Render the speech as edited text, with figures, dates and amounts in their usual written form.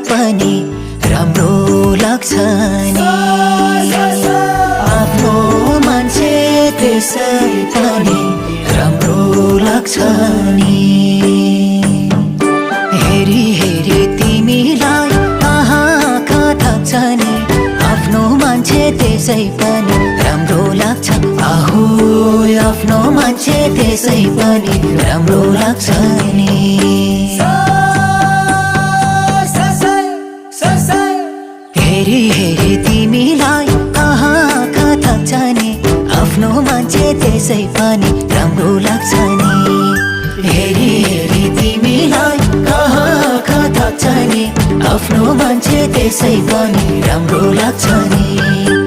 पनि राम्रो लाग्छ नि आफ्नो मान्छे त्यसै पनि राम्रो लाग्छ नि हेरी हेरी तिमीलाई आँखा थाक्छ नि आफ्नो मान्छे त्यसै पनि राम्रो लाग्छ आहो आफ्नो मान्छे त्यसै पनि राम्रो लाग्छ नि हेरी हेरी तिमीलाई आँखा थाक्छ नि आफ्नो मान्छे त्यसै पनि राम्रो लाग्छ नि हेरी हेरी तिमीलाई आँखा थाक्छ नि आफ्नो मान्छे त्यसै पनि राम्रो लाग्छ नि